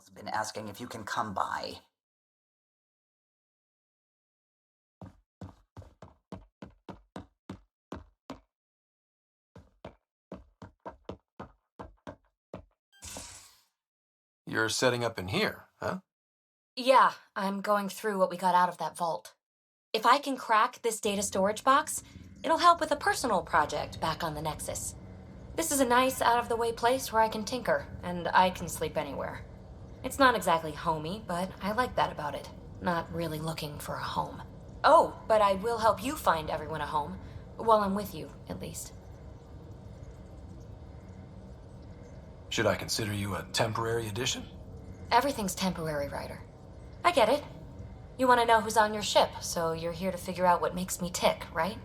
been asking if you can come by. You're setting up in here, huh? Yeah, I'm going through what we got out of that vault. If I can crack this data storage box, it'll help with a personal project back on the Nexus. This is a nice, out-of-the-way place where I can tinker, and I can sleep anywhere. It's not exactly homey, but I like that about it. Not really looking for a home. Oh, but I will help you find everyone a home. While I'm with you, at least. Should I consider you a temporary addition? Everything's temporary, Ryder. I get it. You want to know who's on your ship, so you're here to figure out what makes me tick, right?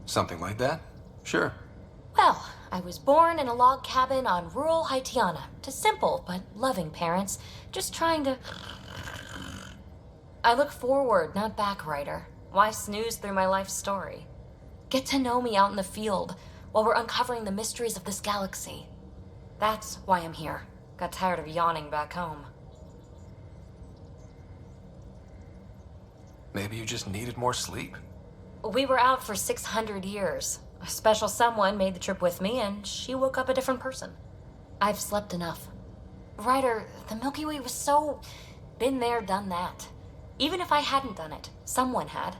Something like that? Sure. Well, I was born in a log cabin on rural Haitiana to simple but loving parents, just trying to... I look forward, not back, Ryder. Why snooze through my life story? Get to know me out in the field while we're uncovering the mysteries of this galaxy. That's why I'm here. Got tired of yawning back home. Maybe you just needed more sleep? We were out for 600 years. A special someone made the trip with me, and she woke up a different person. I've slept enough. Ryder, the Milky Way was so... been there, done that. Even if I hadn't done it, someone had.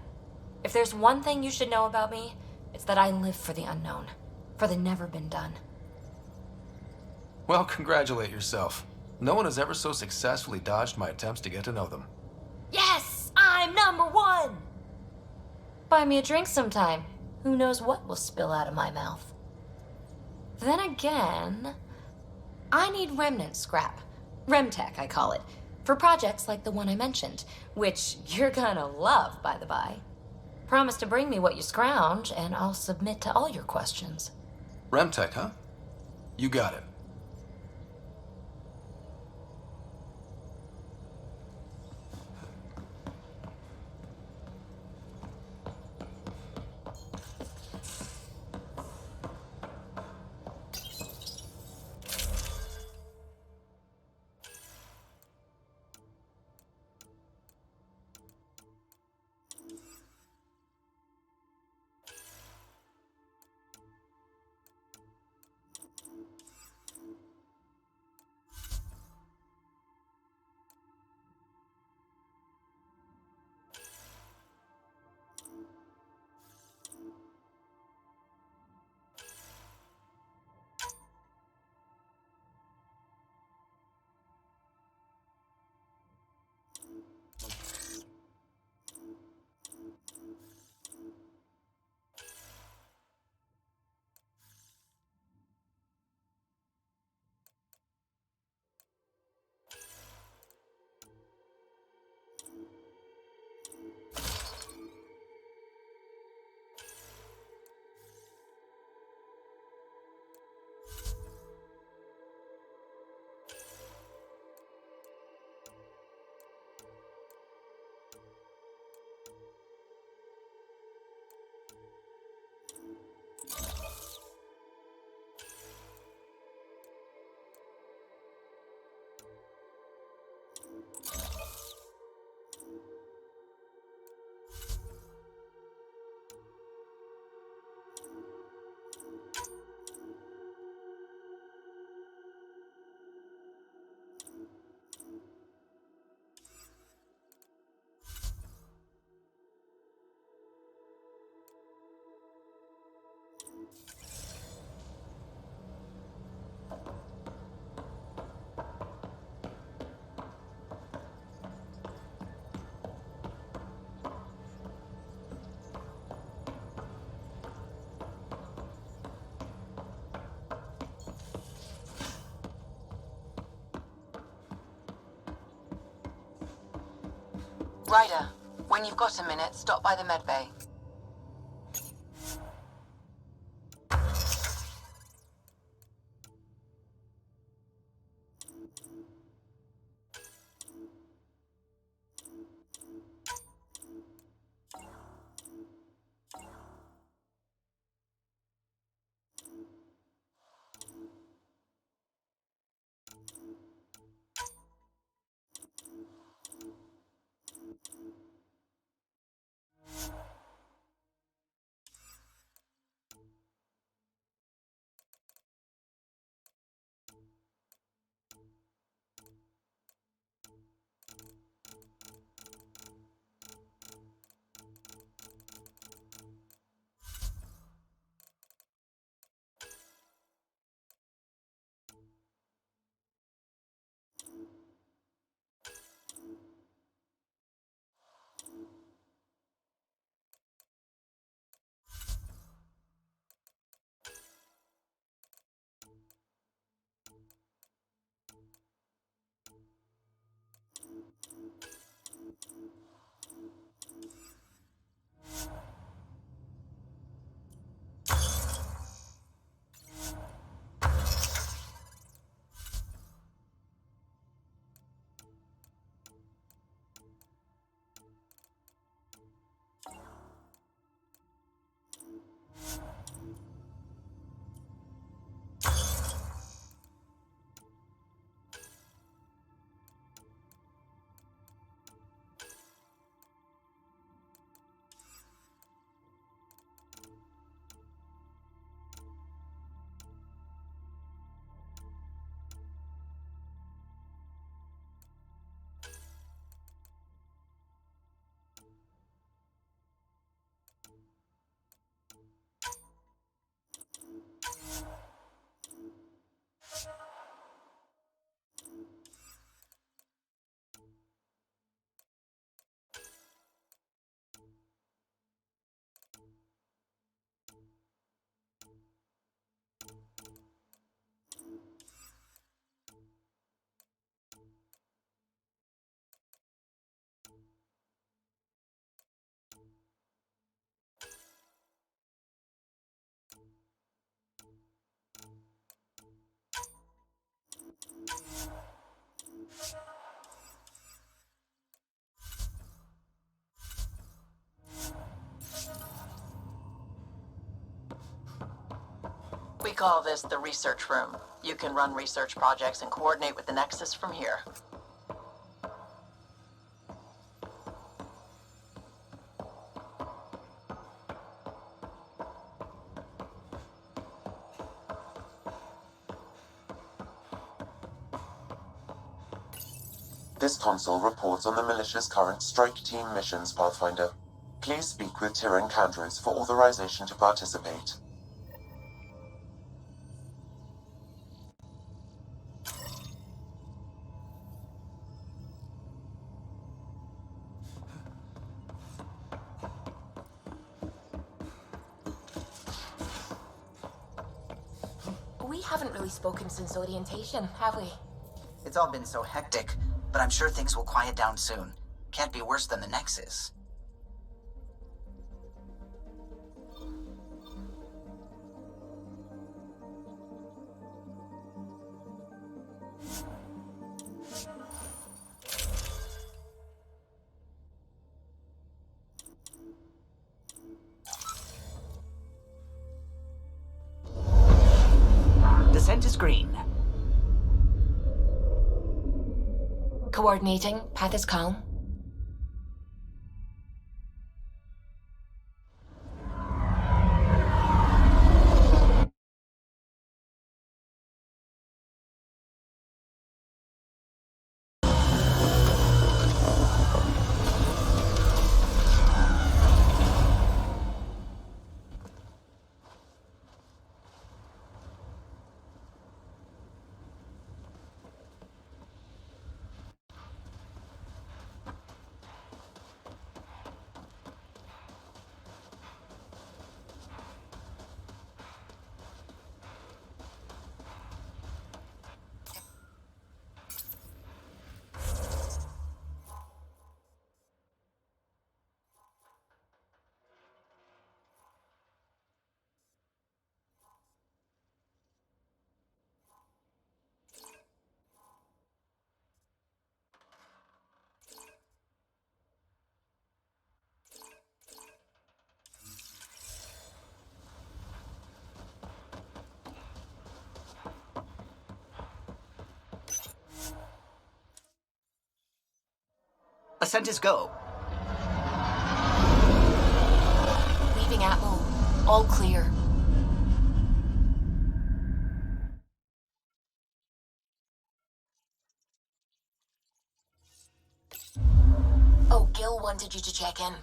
If there's one thing you should know about me, it's that I live for the unknown. For the never been done. Well, congratulate yourself. No one has ever so successfully dodged my attempts to get to know them. Yes! I'm #1! Buy me a drink sometime. Who knows what will spill out of my mouth. Then again, I need remnant scrap. Remtech, I call it. For projects like the one I mentioned, which you're gonna love, by the by. Promise to bring me what you scrounge, and I'll submit to all your questions. Remtech, huh? You got it. Ryder, when you've got a minute, stop by the medbay. call this the research room. You can run research projects and coordinate with the Nexus from here. This console reports on the militia's current strike team missions, Pathfinder. Please speak with Tyrann Candres for authorization to participate. We haven't really spoken since orientation, have we? It's all been so hectic, but I'm sure things will quiet down soon. Can't be worse than the Nexus. Descent is green. Coordinating. Path is calm. Ascent is go. Leaving Atmo. All clear. Oh, Gil wanted you to check in.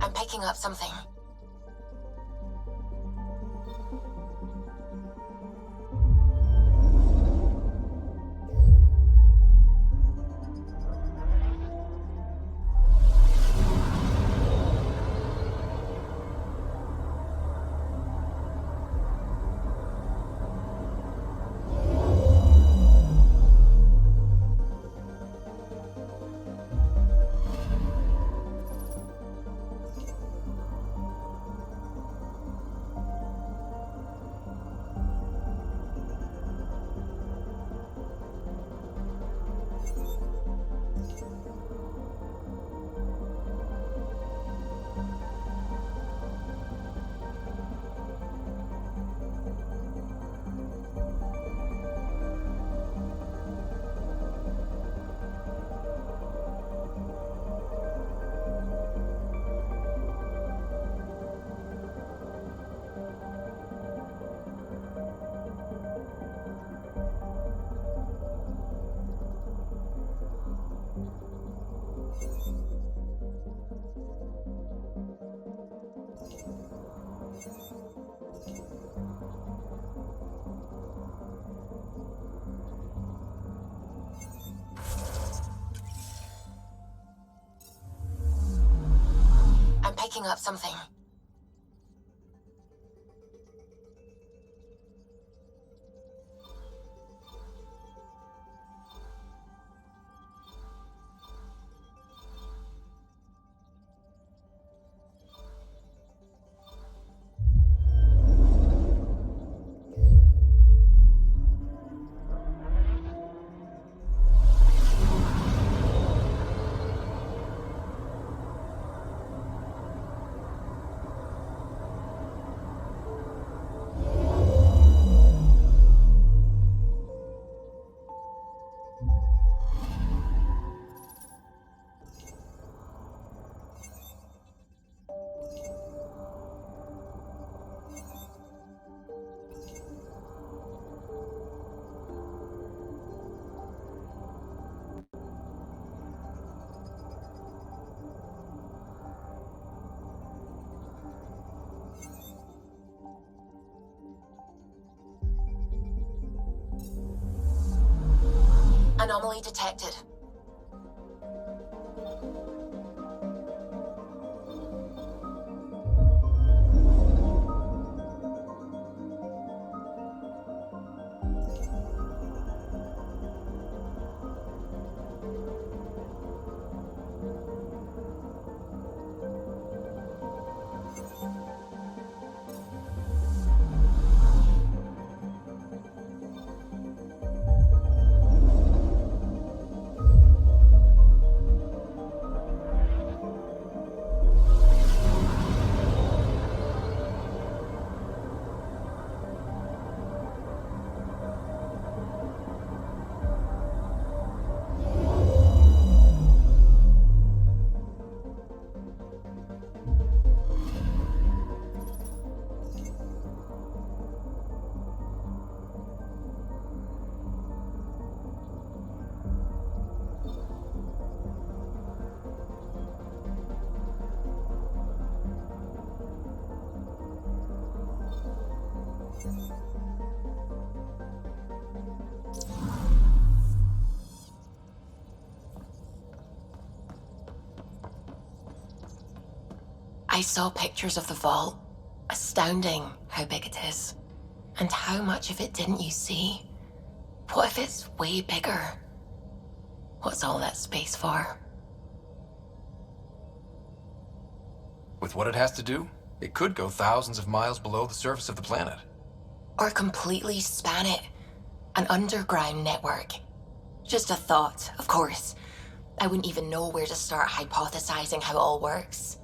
I'm picking up something. Picking up something. Anomaly detected. I saw pictures of the vault. Astounding how big it is. And how much of it didn't you see? What if it's way bigger? What's all that space for? With what it has to do, it could go thousands of miles below the surface of the planet. Or completely span it. An underground network. Just a thought, of course. I wouldn't even know where to start hypothesizing how it all works.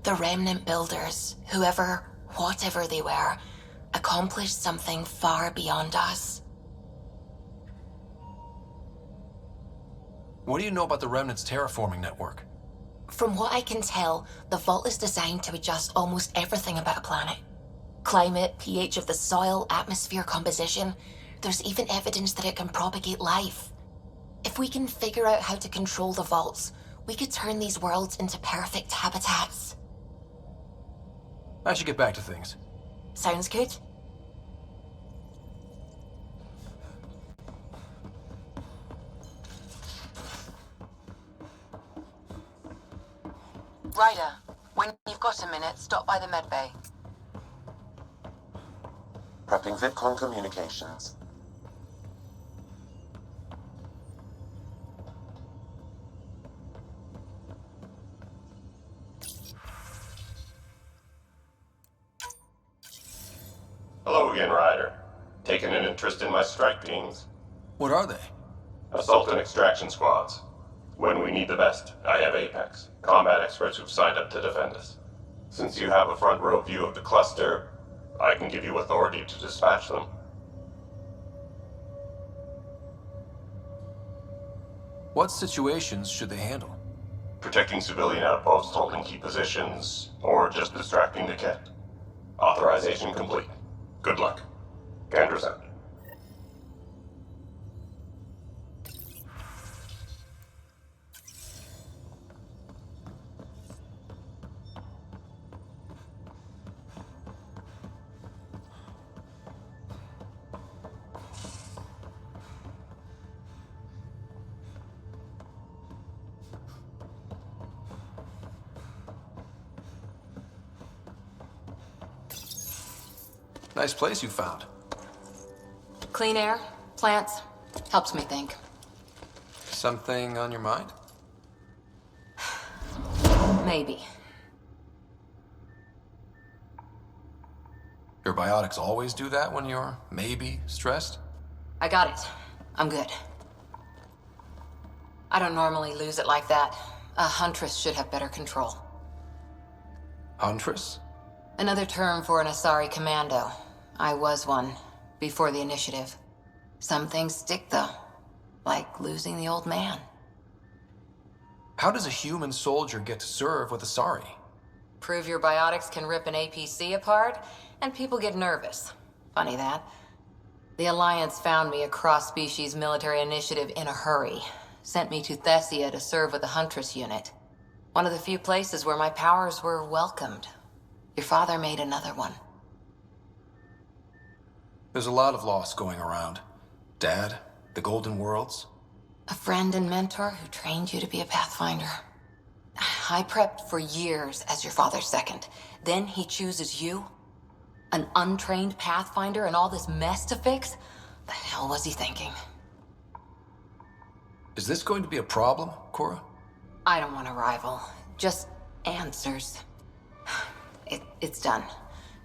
The remnant builders, whoever, whatever they were, accomplished something far beyond us. What do you know about the Remnant's terraforming network? From what I can tell, the vault is designed to adjust almost everything about a planet. Climate, pH of the soil, atmosphere composition. There's even evidence that it can propagate life. If we can figure out how to control the vaults, we could turn these worlds into perfect habitats. I should get back to things. Sounds good? Ryder, when you've got a minute, stop by the medbay. Prepping VidCon communications. Hello again, Ryder. Taking an interest in my strike teams? What are they? Assault and extraction squads. When we need the best, I have Apex, combat experts who've signed up to defend us. Since you have a front row view of the cluster, I can give you authority to dispatch them. What situations should they handle? Protecting civilian outposts, holding key positions, or just distracting the kit. Authorization complete. Good luck. Candra's out. Nice place you found. Clean air, plants, helps me think. Something on your mind? Maybe. Your biotics always do that when you're maybe stressed? I got it. I'm good. I don't normally lose it like that. A huntress should have better control. Huntress? Another term for an Asari commando. I was one, before the initiative. Some things stick, though. Like losing the old man. How does a human soldier get to serve with Asari? Prove your biotics can rip an APC apart, and people get nervous. Funny that. The Alliance found me a cross-species military initiative in a hurry. Sent me to Thessia to serve with the Huntress unit. One of the few places where my powers were welcomed. Your father made another one. There's a lot of loss going around. Dad, the Golden Worlds. A friend and mentor who trained you to be a Pathfinder. I prepped for years as your father's second. Then he chooses you? An untrained Pathfinder and all this mess to fix? The hell was he thinking? Is this going to be a problem, Cora? I don't want a rival. Just answers. It's done.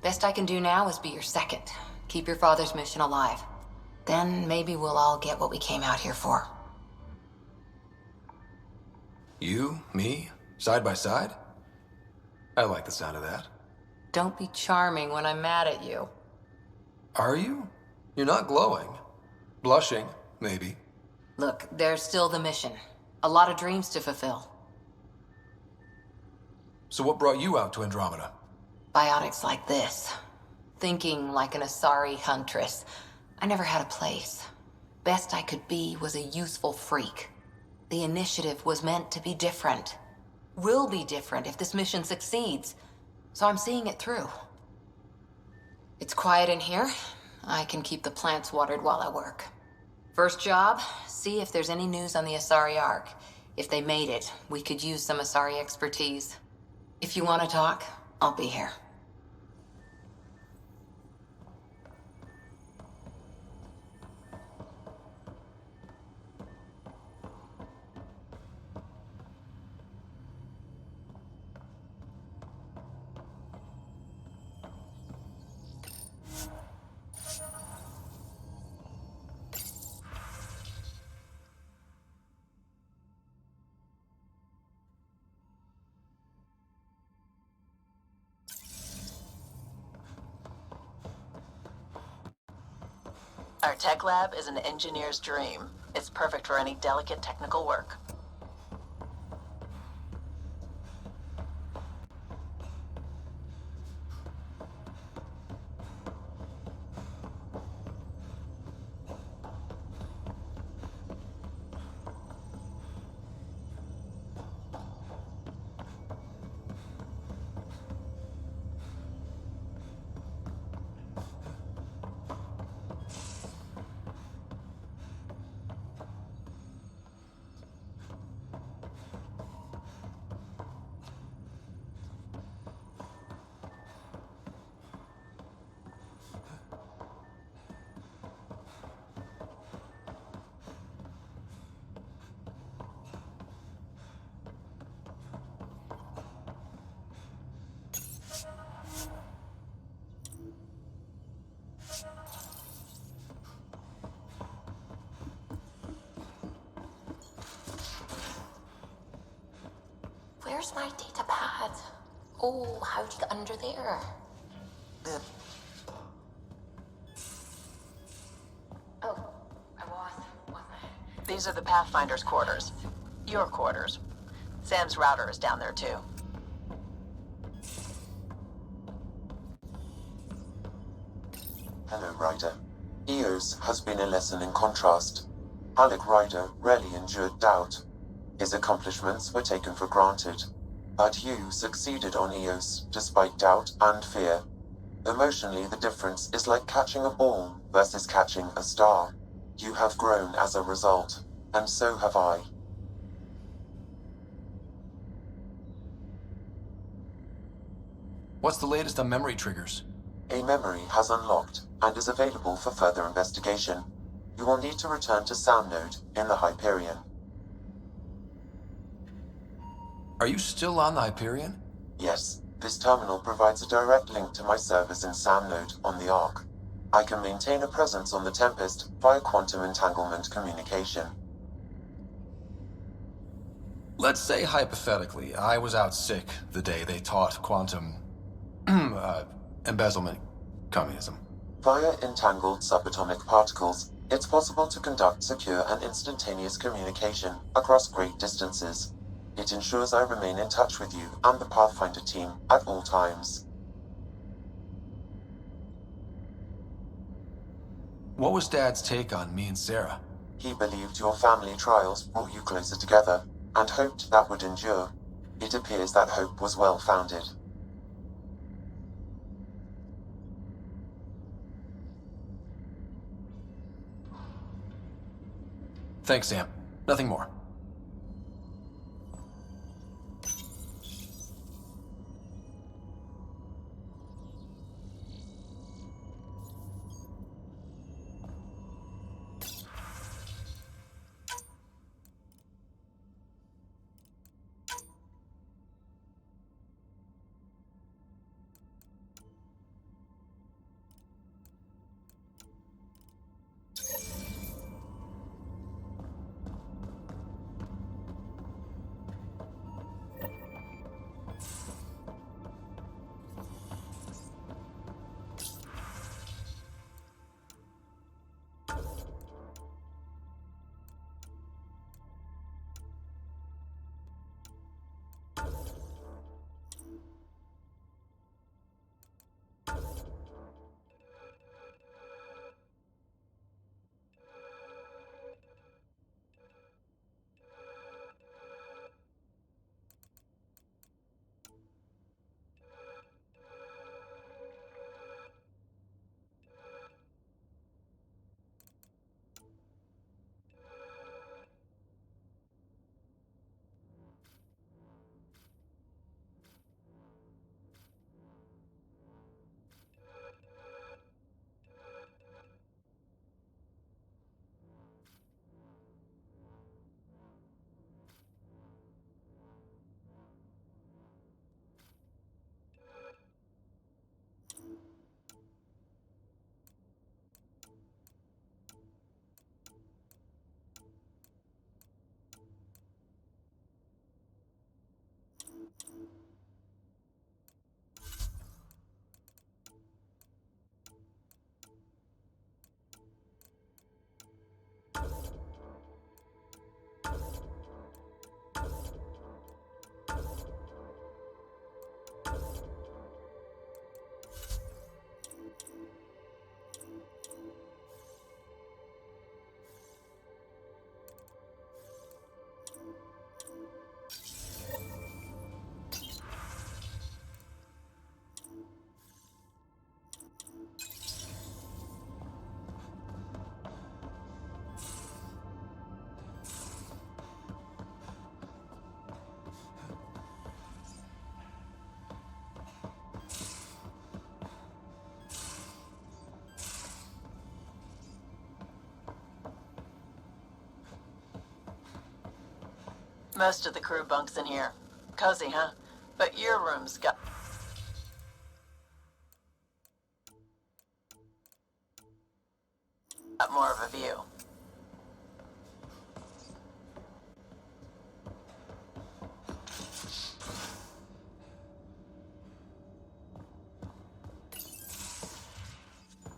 Best I can do now is be your second. Keep your father's mission alive. Then maybe we'll all get what we came out here for. You, me, side by side? I like the sound of that. Don't be charming when I'm mad at you. Are you? You're not glowing. Blushing, maybe. Look, there's still the mission. A lot of dreams to fulfill. So what brought you out to Andromeda? Biotics like this. Thinking like an Asari huntress. I never had a place. Best I could be was a useful freak. The initiative was meant to be different. Will be different if this mission succeeds. So I'm seeing it through. It's quiet in here. I can keep the plants watered while I work. First job, see if there's any news on the Asari Ark. If they made it, we could use some Asari expertise. If you want to talk, I'll be here. Our tech lab is an engineer's dream. It's perfect for any delicate technical work. Where's my data pad? Oh, how'd you get under there? Oh, wasn't I? These are the Pathfinder's quarters. Your quarters. Sam's router is down there too. Hello, Ryder. Eos has been a lesson in contrast. Alec Ryder rarely endured doubt. His accomplishments were taken for granted. But you succeeded on Eos, despite doubt and fear. Emotionally, the difference is like catching a ball versus catching a star. You have grown as a result, and so have I. What's the latest on memory triggers? A memory has unlocked and is available for further investigation. You will need to return to Sound Node in the Hyperion. Are you still on the Hyperion? Yes, this terminal provides a direct link to my servers in Sound Node on the Ark. I can maintain a presence on the Tempest via quantum entanglement communication. Let's say hypothetically, I was out sick the day they taught quantum embezzlement communism. Via entangled subatomic particles, it's possible to conduct secure and instantaneous communication across great distances. It ensures I remain in touch with you and the Pathfinder team at all times. What was Dad's take on me and Sarah? He believed your family trials brought you closer together, and hoped that would endure. It appears that hope was well-founded. Thanks, Sam. Nothing more. Most of the crew bunks in here. Cozy, huh? But your room's got more of a view.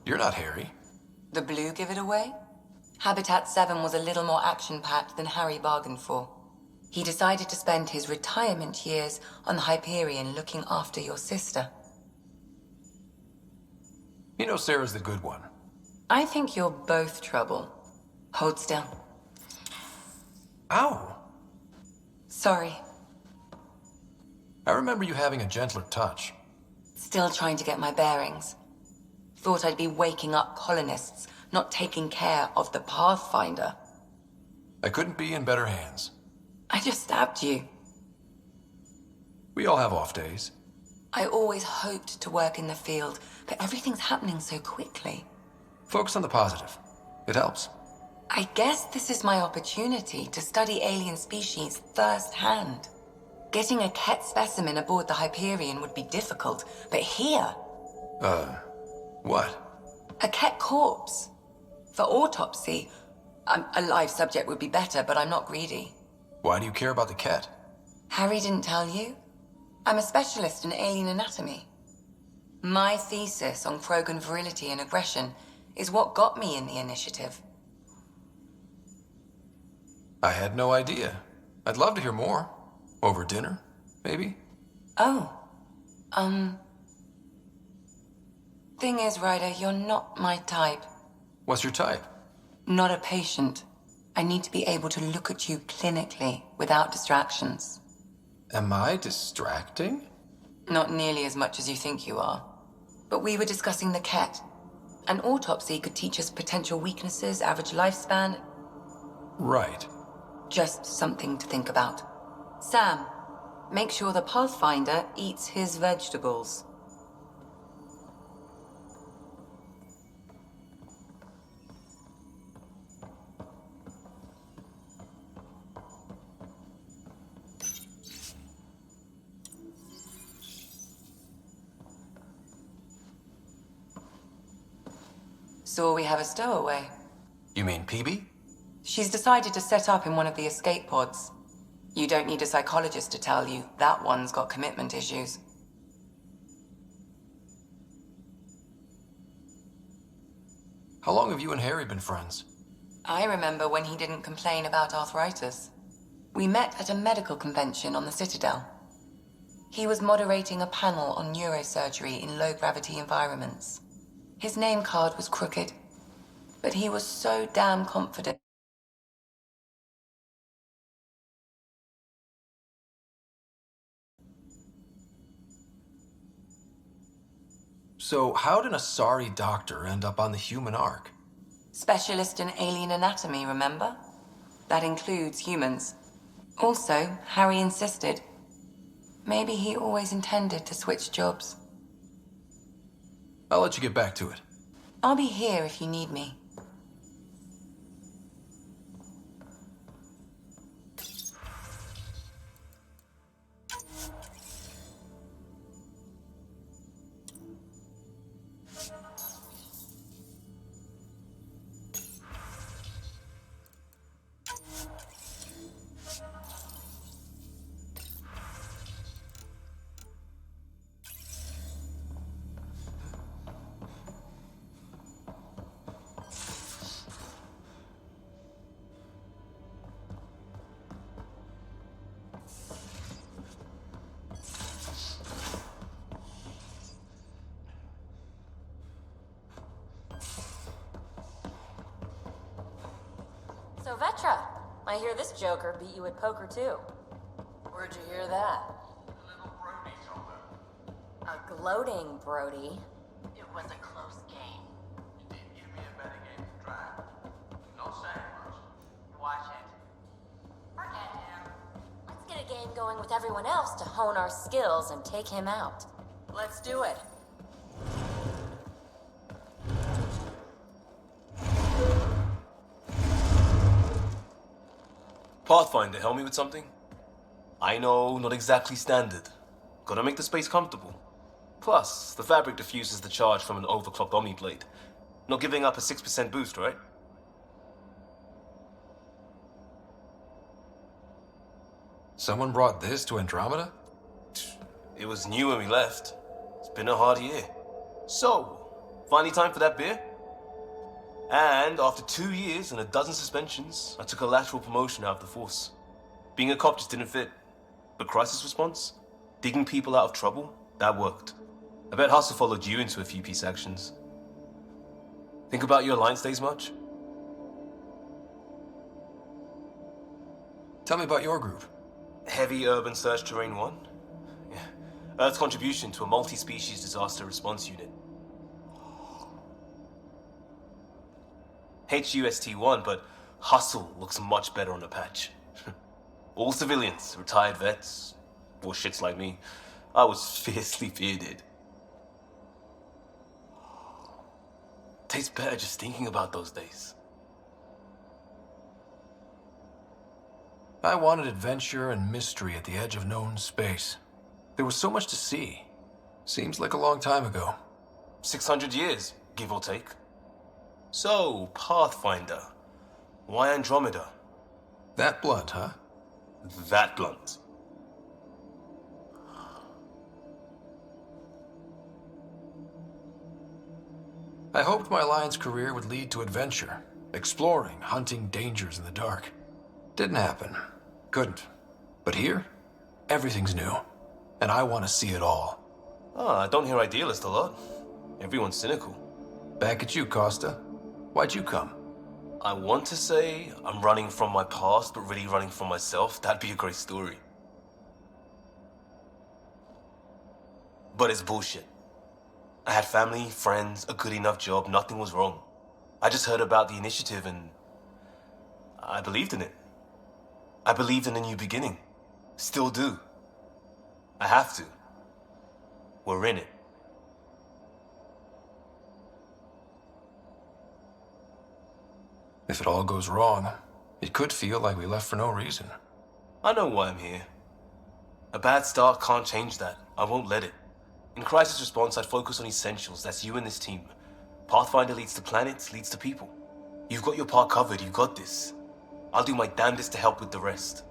You're not Harry. The blue give it away? Habitat 7 was a little more action-packed than Harry bargained for. He decided to spend his retirement years on the Hyperion looking after your sister. You know Sarah's the good one. I think you're both trouble. Hold still. Ow! Sorry. I remember you having a gentler touch. Still trying to get my bearings. Thought I'd be waking up colonists, not taking care of the Pathfinder. I couldn't be in better hands. I just stabbed you. We all have off days. I always hoped to work in the field, but everything's happening so quickly. Focus on the positive. It helps. I guess this is my opportunity to study alien species firsthand. Getting a Ket specimen aboard the Hyperion would be difficult, but here, What? a Ket corpse. For autopsy, a live subject would be better, but I'm not greedy. Why do you care about the cat? Harry didn't tell you? I'm a specialist in alien anatomy. My thesis on Krogan virility and aggression is what got me in the initiative. I had no idea. I'd love to hear more. Over dinner, maybe? Oh. Thing is, Ryder, you're not my type. What's your type? Not a patient. I need to be able to look at you clinically without distractions. Am I distracting? Not nearly as much as you think you are. But we were discussing the Ket. An autopsy could teach us potential weaknesses, average lifespan. Right. Just something to think about. Sam, make sure the Pathfinder eats his vegetables. So we have a stowaway. You mean PB? She's decided to set up in one of the escape pods. You don't need a psychologist to tell you that one's got commitment issues. How long have you and Harry been friends? I remember when he didn't complain about arthritis. We met at a medical convention on the Citadel. He was moderating a panel on neurosurgery in low-gravity environments. His name card was crooked, but he was so damn confident. So how did a sorry doctor end up on the human ark? Specialist in alien anatomy, remember? That includes humans. Also, Harry insisted. Maybe he always intended to switch jobs. I'll let you get back to it. I'll be here if you need me. So, Vetra, I hear this joker beat you at poker, too. Where'd you hear that? A gloating Brody. It was a close game. Watch it. Forget him. Let's get a game going with everyone else to hone our skills and take him out. Let's do it. Pathfinder, help me with something? I know, not exactly standard. Gotta make the space comfortable. Plus, the fabric diffuses the charge from an overclocked Omni blade. Not giving up a 6% boost, right? Someone brought this to Andromeda? It was new when we left. It's been a hard year. So, finally time for that beer? And after 2 years and a dozen suspensions, I took a lateral promotion out of the force. Being a cop just didn't fit. But crisis response? Digging people out of trouble? That worked. I bet Hustle followed you into a few peace actions. Think about your Alliance days much? Tell me about your group. Heavy Urban Search Terrain 1? Yeah. Earth's contribution to a multi-species disaster response unit. HUST-1, but Hustle looks much better on the patch. All civilians, retired vets, or shits like me. I was fiercely bearded. Tastes better just thinking about those days. I wanted adventure and mystery at the edge of known space. There was so much to see. Seems like a long time ago. 600 years, give or take. So, Pathfinder. Why Andromeda? That blunt, huh? That blunt. I hoped my Alliance career would lead to adventure, exploring, hunting dangers in the dark. Didn't happen. Couldn't. But here, everything's new. And I want to see it all. I don't hear idealist a lot. Everyone's cynical. Back at you, Costa. Why'd you come? I want to say I'm running from my past, but really running from myself. That'd be a great story. But it's bullshit. I had family, friends, a good enough job, nothing was wrong. I just heard about the initiative and I believed in it. I believed in a new beginning. Still do. I have to. We're in it. If it all goes wrong, it could feel like we left for no reason. I know why I'm here. A bad start can't change that. I won't let it. In crisis response, I'd focus on essentials. That's you and this team. Pathfinder leads to planets, leads to people. You've got your part covered. You've got this. I'll do my damnedest to help with the rest.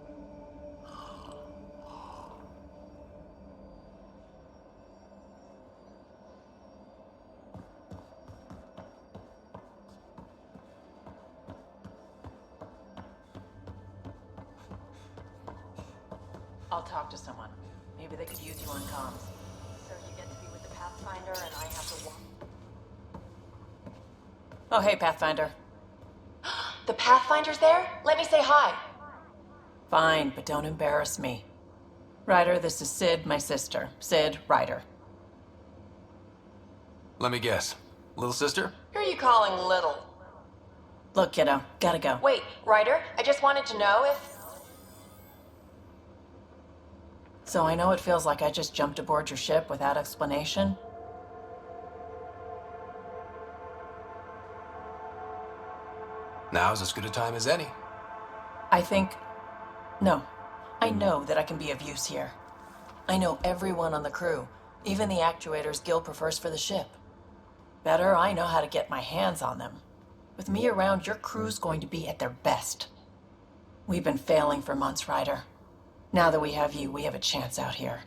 I'll talk to someone. Maybe they could use you on comms. So you get to be with the Pathfinder and I have to walk. Oh, hey, Pathfinder. The Pathfinder's there? Let me say hi. Fine, but don't embarrass me. Ryder, this is Sid, my sister. Sid, Ryder. Let me guess. Little sister? Who are you calling little? Look, kiddo, gotta go. Wait, Ryder, I just wanted to know if... So I know it feels like I just jumped aboard your ship without explanation. Now's as good a time as any. No. I know that I can be of use here. I know everyone on the crew, even the actuators Gil prefers for the ship. Better, I know how to get my hands on them. With me around, your crew's going to be at their best. We've been failing for months, Ryder. Now that we have you, we have a chance out here.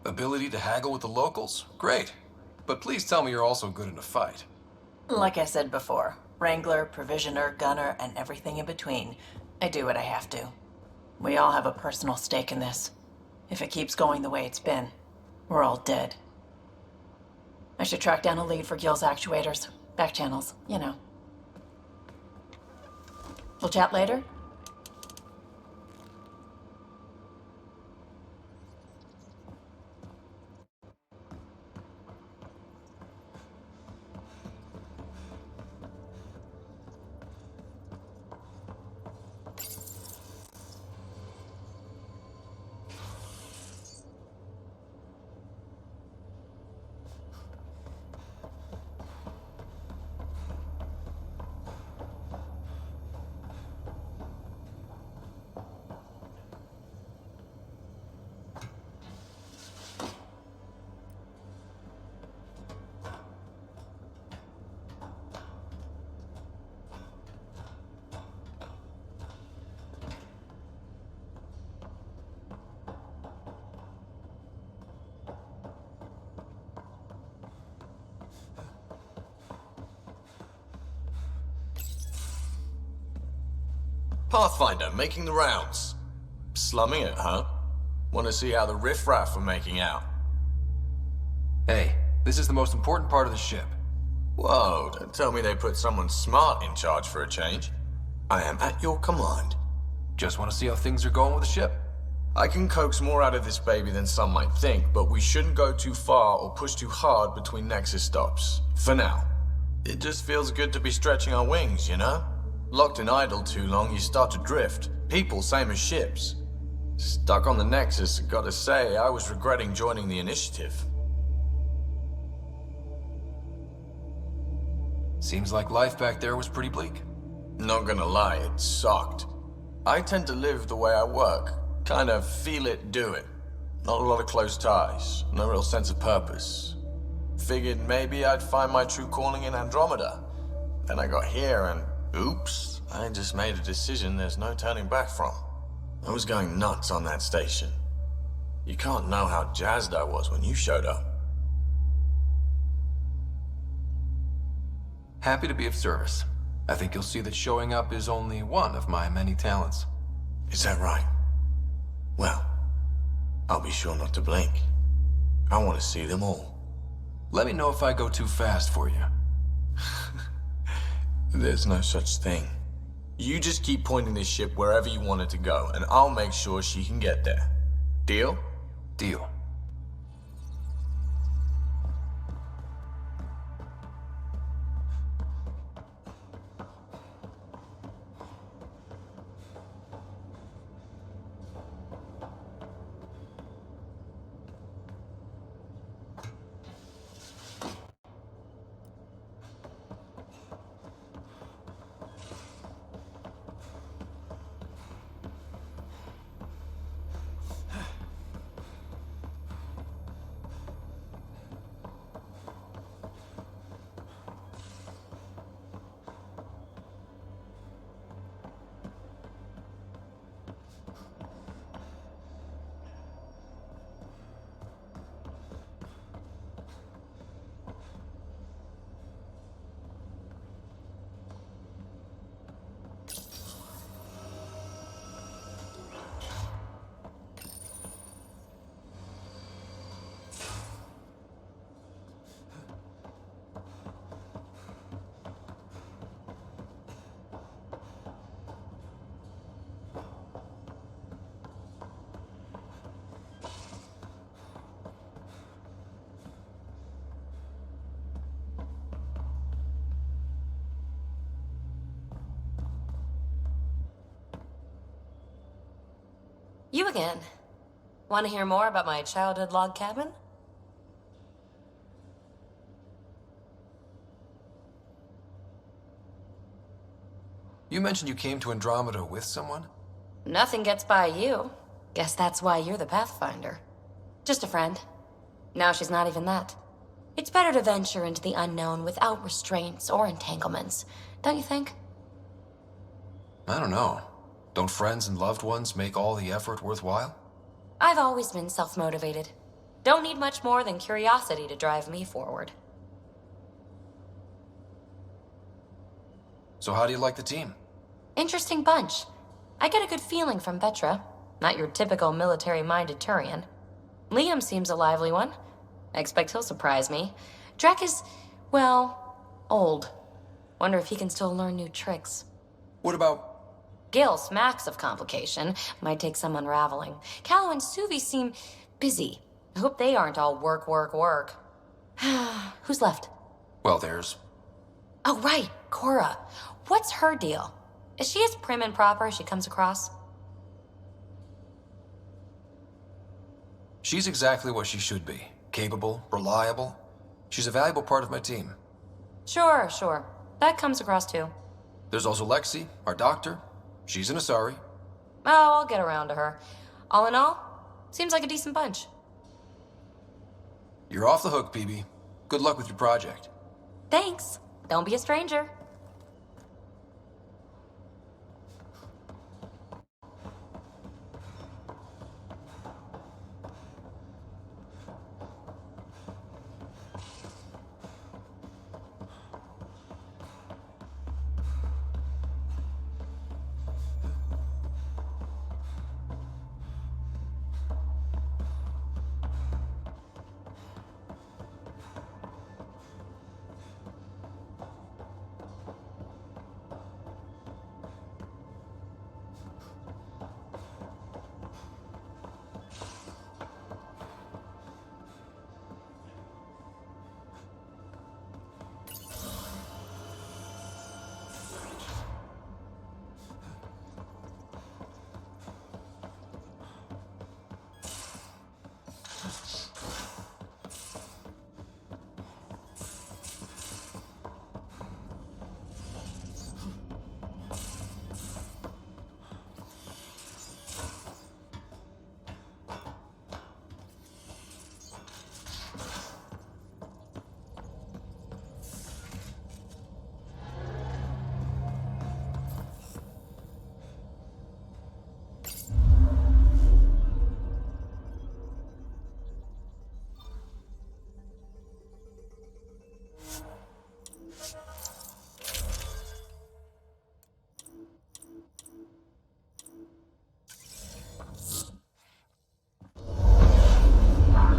Ability to haggle with the locals? Great. But please tell me you're also good in a fight. Like I said before, Wrangler, Provisioner, Gunner, and everything in between. I do what I have to. We all have a personal stake in this. If it keeps going the way it's been, we're all dead. I should track down a lead for Gil's actuators. Back channels, you know. We'll chat later? Pathfinder, making the rounds. Slumming it, huh? Want to see how the riffraff are making out? Hey, this is the most important part of the ship. Whoa, don't tell me they put someone smart in charge for a change. I am at your command. Just want to see how things are going with the ship. I can coax more out of this baby than some might think, but we shouldn't go too far or push too hard between Nexus stops. For now. It just feels good to be stretching our wings, you know? Locked in idle too long, you start to drift. People, same as ships. Stuck on the Nexus, gotta say, I was regretting joining the initiative. Seems like life back there was pretty bleak. Not gonna lie, it sucked. I tend to live the way I work. Kind of feel it, do it. Not a lot of close ties, no real sense of purpose. Figured maybe I'd find my true calling in Andromeda. Then I got here and, oops, I just made a decision there's no turning back from. I was going nuts on that station. You can't know how jazzed I was when you showed up. Happy to be of service. I think you'll see that showing up is only one of my many talents. Is that right? Well, I'll be sure not to blink. I want to see them all. Let me know if I go too fast for you. There's no such thing. You just keep pointing this ship wherever you want it to go, and I'll make sure she can get there. Deal? Deal. You again. Want to hear more about my childhood log cabin? You mentioned you came to Andromeda with someone? Nothing gets by you. Guess that's why you're the Pathfinder. Just a friend. Now she's not even that. It's better to venture into the unknown without restraints or entanglements, don't you think? I don't know. Don't friends and loved ones make all the effort worthwhile? I've always been self-motivated. Don't need much more than curiosity to drive me forward. So how do you like the team? Interesting bunch. I get a good feeling from Vetra. Not your typical military-minded Turian. Liam seems a lively one. I expect he'll surprise me. Drek is, well, old. Wonder if he can still learn new tricks. What about... Gil smacks of complication. Might take some unraveling. Callow and Suvi seem busy. I hope they aren't all work, work, work. Who's left? Well, there's... Oh, right, Cora. What's her deal? Is she as prim and proper as she comes across? She's exactly what she should be. Capable, reliable. She's a valuable part of my team. Sure. That comes across too. There's also Lexi, our doctor. She's an Asari. Oh, I'll get around to her. All in all, seems like a decent bunch. You're off the hook, PB. Good luck with your project. Thanks. Don't be a stranger.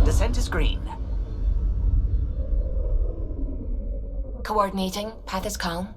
Descent is green. Coordinating. Path is calm.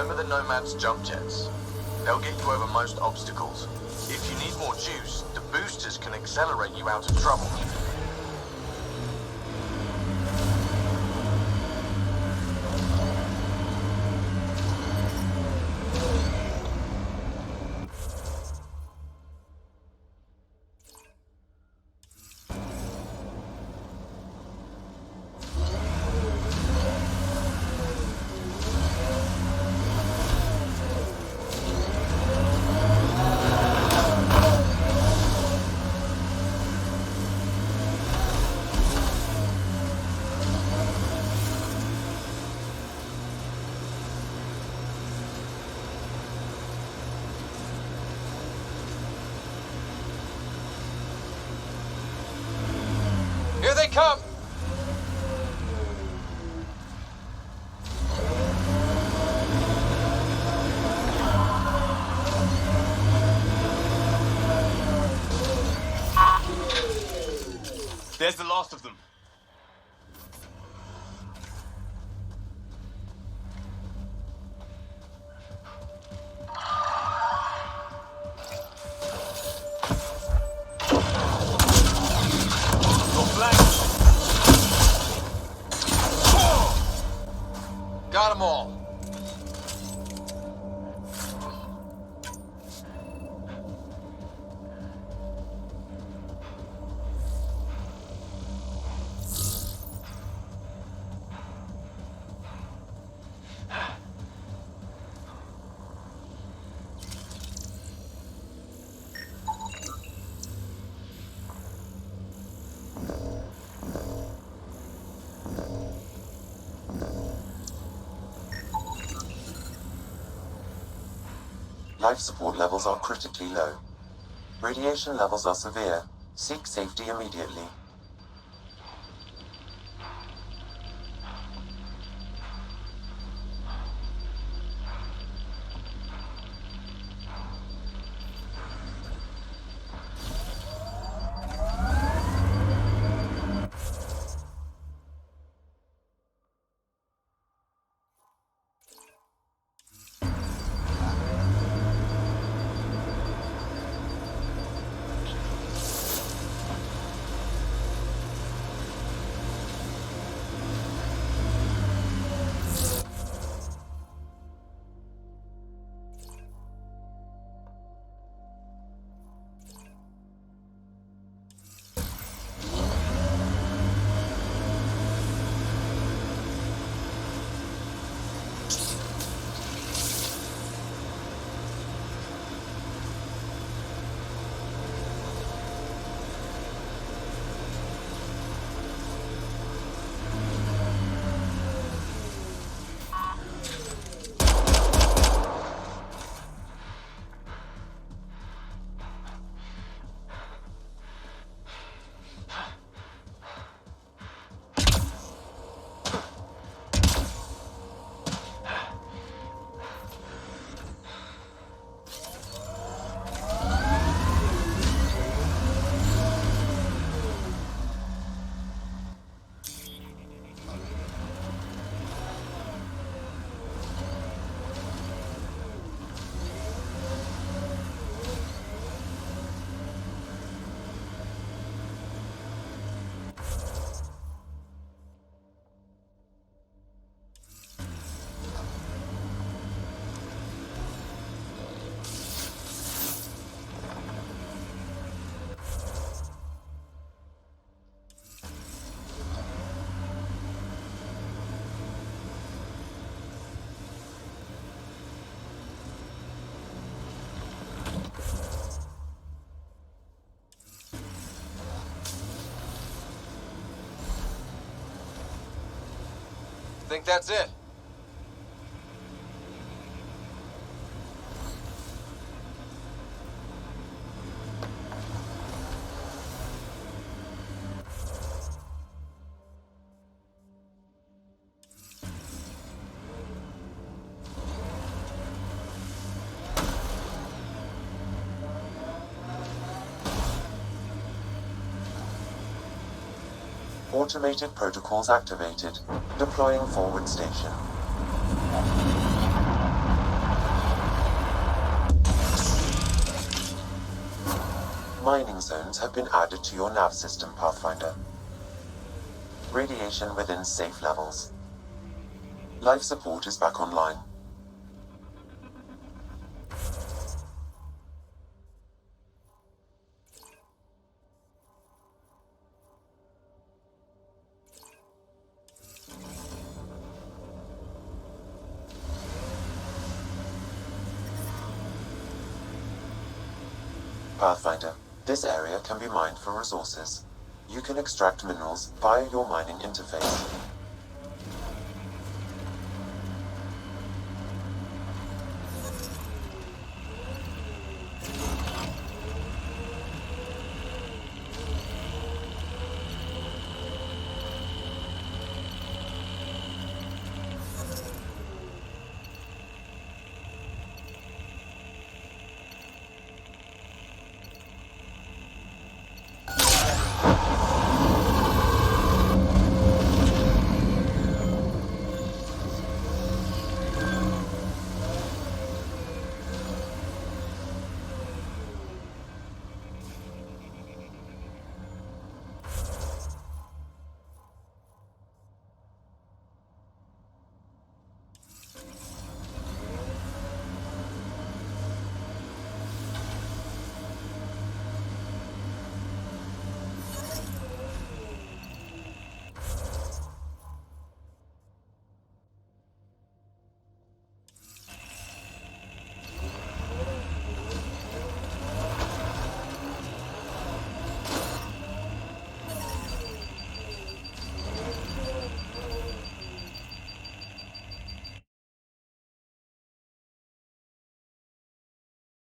Remember the Nomad's jump jets? They'll get you over most obstacles. If you need more juice, the boosters can accelerate you out of trouble. Here they come! There's the last of them. Got them all. Life support levels are critically low. Radiation levels are severe. Seek safety immediately. Think that's it? Automated protocols activated. Deploying forward station. Mining zones have been added to your nav system, Pathfinder. Radiation within safe levels. Life support is back online. Pathfinder, this area can be mined for resources. You can extract minerals via your mining interface.